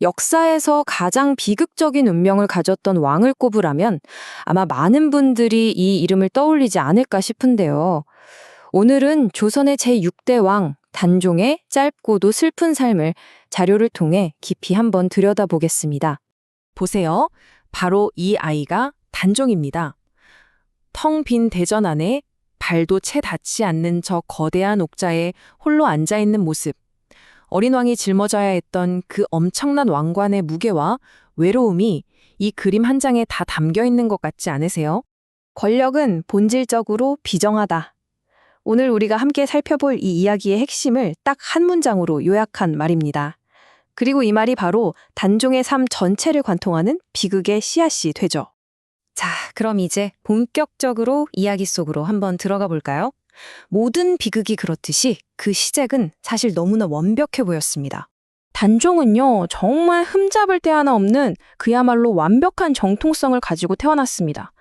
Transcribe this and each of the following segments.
역사에서 가장 비극적인 운명을 가졌던 왕을 꼽으라면 아마 많은 분들이 이 이름을 떠올리지 않을까 싶은데요. 오늘은 조선의 제6대 왕 단종의 짧고도 슬픈 삶을 자료를 통해 깊이 한번 들여다보겠습니다. 보세요. 바로 이 아이가 단종입니다. 텅 빈 대전 안에 발도 채 닿지 않는 저 거대한 옥자에 홀로 앉아있는 모습. 어린 왕이 짊어져야 했던 그 엄청난 왕관의 무게와 외로움이 이 그림 한 장에 다 담겨 있는 것 같지 않으세요? 권력은 본질적으로 비정하다. 오늘 우리가 함께 살펴볼 이 이야기의 핵심을 딱 한 문장으로 요약한 말입니다. 그리고 이 말이 바로 단종의 삶 전체를 관통하는 비극의 씨앗이 되죠. 자, 그럼 이제 본격적으로 이야기 속으로 한번 들어가 볼까요? 모든 비극이 그렇듯이 그 시작은 사실 너무나 완벽해 보였습니다. 단종은요, 정말 흠잡을 데 하나 없는 그야말로 완벽한 정통성을 가지고 태어났습니다.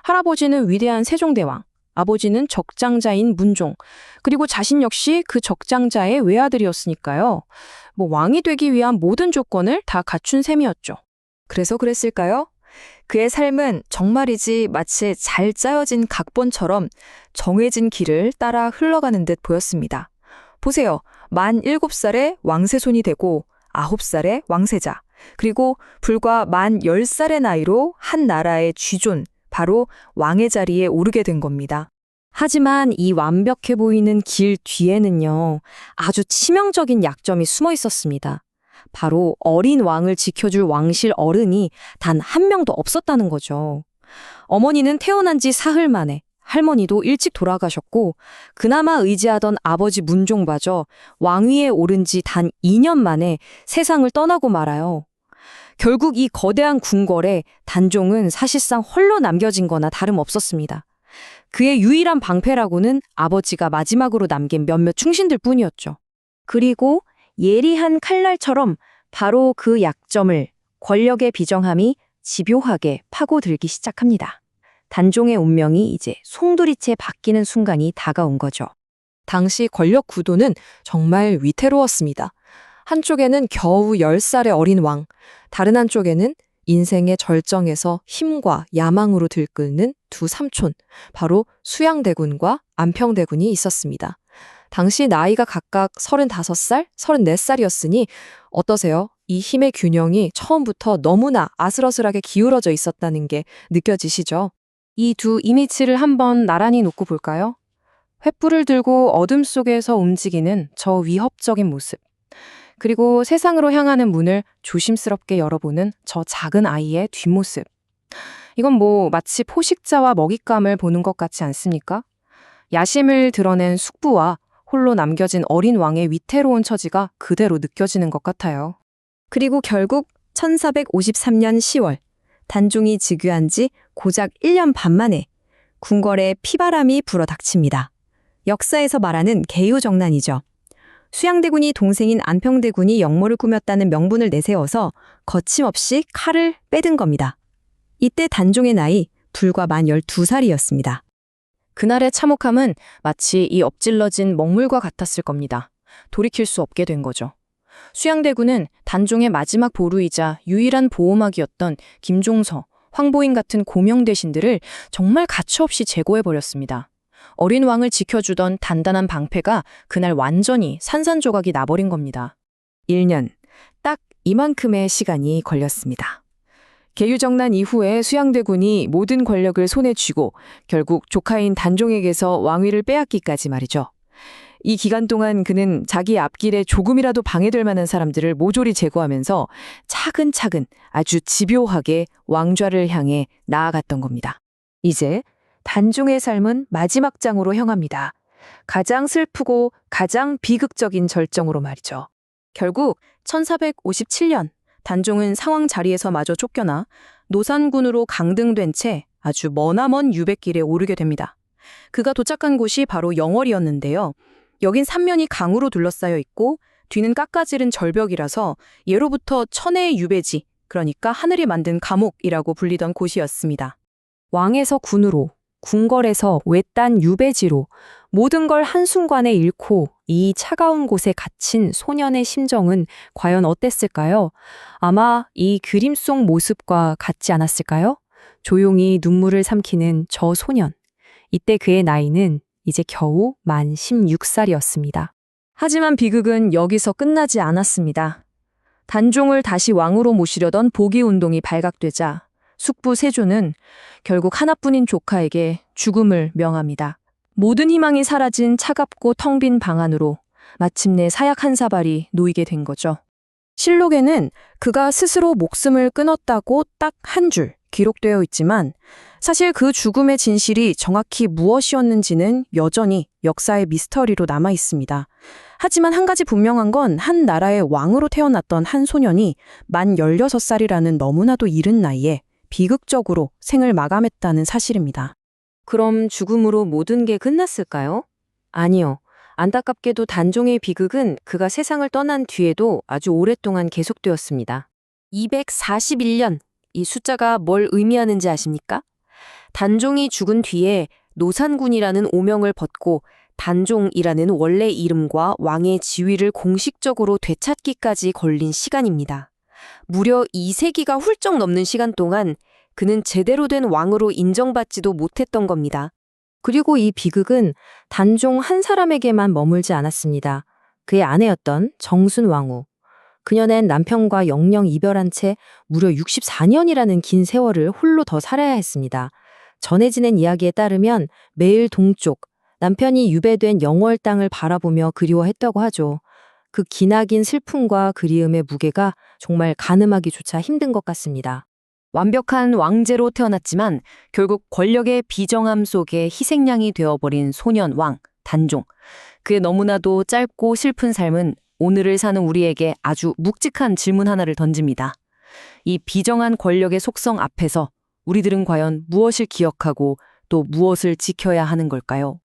할아버지는 위대한 세종대왕, 아버지는 적장자인 문종, 그리고 자신 역시 그 적장자의 외아들이었으니까요. 왕이 되기 위한 모든 조건을 다 갖춘 셈이었죠. 그래서 그랬을까요? 그의 삶은 정말이지 마치 잘 짜여진 각본처럼 정해진 길을 따라 흘러가는 듯 보였습니다. 보세요. 만 7살에 왕세손이 되고 9살에 왕세자, 그리고 불과 만 10살의 나이로 한 나라의 쥐존, 바로 왕의 자리에 오르게 된 겁니다. 하지만 이 완벽해 보이는 길 뒤에는요, 아주 치명적인 약점이 숨어 있었습니다. 바로 어린 왕을 지켜줄 왕실 어른이 단 한 명도 없었다는 거죠. 어머니는 태어난 지 사흘 만에, 할머니도 일찍 돌아가셨고 그나마 의지하던 아버지 문종마저 왕위에 오른 지 단 2년 만에 세상을 떠나고 말아요. 결국 이 거대한 궁궐에 단종은 사실상 홀로 남겨진 거나 다름없었습니다. 그의 유일한 방패라고는 아버지가 마지막으로 남긴 몇몇 충신들 뿐이었죠. 그리고 예리한 칼날처럼 바로 그 약점을 권력의 비정함이 집요하게 파고들기 시작합니다. 단종의 운명이 이제 송두리째 바뀌는 순간이 다가온 거죠. 당시 권력 구도는 정말 위태로웠습니다. 한쪽에는 겨우 10살의 어린 왕, 다른 한쪽에는 인생의 절정에서 힘과 야망으로 들끓는 두 삼촌, 바로 수양대군과 안평대군이 있었습니다. 당시 나이가 각각 35살, 34살이었으니 어떠세요? 이 힘의 균형이 처음부터 너무나 아슬아슬하게 기울어져 있었다는 게 느껴지시죠? 이 두 이미지를 한번 나란히 놓고 볼까요? 횃불을 들고 어둠 속에서 움직이는 저 위협적인 모습. 그리고 세상으로 향하는 문을 조심스럽게 열어보는 저 작은 아이의 뒷모습. 이건 마치 포식자와 먹잇감을 보는 것 같지 않습니까? 야심을 드러낸 숙부와 홀로 남겨진 어린 왕의 위태로운 처지가 그대로 느껴지는 것 같아요. 그리고 결국 1453년 10월, 단종이 즉위한 지 고작 1년 반 만에 궁궐에 피바람이 불어닥칩니다. 역사에서 말하는 계유정난이죠. 수양대군이 동생인 안평대군이 역모를 꾸몄다는 명분을 내세워서 거침없이 칼을 빼든 겁니다. 이때 단종의 나이 불과 만 12살이었습니다. 그날의 참혹함은 마치 이 엎질러진 먹물과 같았을 겁니다. 돌이킬 수 없게 된 거죠. 수양대군은 단종의 마지막 보루이자 유일한 보호막이었던 김종서, 황보인 같은 고명 대신들을 정말 가차없이 제거해버렸습니다. 어린 왕을 지켜주던 단단한 방패가 그날 완전히 산산조각이 나버린 겁니다. 1년, 딱 이만큼의 시간이 걸렸습니다. 계유정난 이후에 수양대군이 모든 권력을 손에 쥐고 결국 조카인 단종에게서 왕위를 빼앗기까지 말이죠. 이 기간 동안 그는 자기 앞길에 조금이라도 방해될 만한 사람들을 모조리 제거하면서 차근차근 아주 집요하게 왕좌를 향해 나아갔던 겁니다. 이제 단종의 삶은 마지막 장으로 향합니다. 가장 슬프고 가장 비극적인 절정으로 말이죠. 결국 1457년 단종은 상왕 자리에서 마저 쫓겨나 노산군으로 강등된 채 아주 머나먼 유백길에 오르게 됩니다. 그가 도착한 곳이 바로 영월이었는데요. 여긴 삼면이 강으로 둘러싸여 있고 뒤는 깎아지른 절벽이라서 예로부터 천혜의 유배지, 그러니까 하늘이 만든 감옥이라고 불리던 곳이었습니다. 왕에서 군으로, 궁궐에서 외딴 유배지로 모든 걸 한순간에 잃고 이 차가운 곳에 갇힌 소년의 심정은 과연 어땠을까요? 아마 이 그림 속 모습과 같지 않았을까요? 조용히 눈물을 삼키는 저 소년. 이때 그의 나이는 이제 겨우 만 16살이었습니다. 하지만 비극은 여기서 끝나지 않았습니다. 단종을 다시 왕으로 모시려던 복위운동이 발각되자 숙부 세조는 결국 하나뿐인 조카에게 죽음을 명합니다. 모든 희망이 사라진 차갑고 텅 빈 방 안으로 마침내 사약 한 사발이 놓이게 된 거죠. 실록에는 그가 스스로 목숨을 끊었다고 딱 한 줄 기록되어 있지만 사실 그 죽음의 진실이 정확히 무엇이었는지는 여전히 역사의 미스터리로 남아 있습니다. 하지만 한 가지 분명한 건 한 나라의 왕으로 태어났던 한 소년이 만 16살이라는 너무나도 이른 나이에 비극적으로 생을 마감했다는 사실입니다. 그럼 죽음으로 모든 게 끝났을까요? 아니요. 안타깝게도 단종의 비극은 그가 세상을 떠난 뒤에도 아주 오랫동안 계속되었습니다. 241년, 이 숫자가 뭘 의미하는지 아십니까? 단종이 죽은 뒤에 노산군이라는 오명을 벗고 단종이라는 원래 이름과 왕의 지위를 공식적으로 되찾기까지 걸린 시간입니다. 무려 2세기가 훌쩍 넘는 시간 동안 그는 제대로 된 왕으로 인정받지도 못했던 겁니다. 그리고 이 비극은 단종 한 사람에게만 머물지 않았습니다. 그의 아내였던 정순왕후. 그녀는 남편과 영영 이별한 채 무려 64년이라는 긴 세월을 홀로 더 살아야 했습니다. 전해지는 이야기에 따르면 매일 동쪽, 남편이 유배된 영월 땅을 바라보며 그리워했다고 하죠. 그 기나긴 슬픔과 그리움의 무게가 정말 가늠하기조차 힘든 것 같습니다. 완벽한 왕제로 태어났지만 결국 권력의 비정함 속에 희생양이 되어버린 소년 왕, 단종. 그의 너무나도 짧고 슬픈 삶은 오늘을 사는 우리에게 아주 묵직한 질문 하나를 던집니다. 이 비정한 권력의 속성 앞에서 우리들은 과연 무엇을 기억하고 또 무엇을 지켜야 하는 걸까요?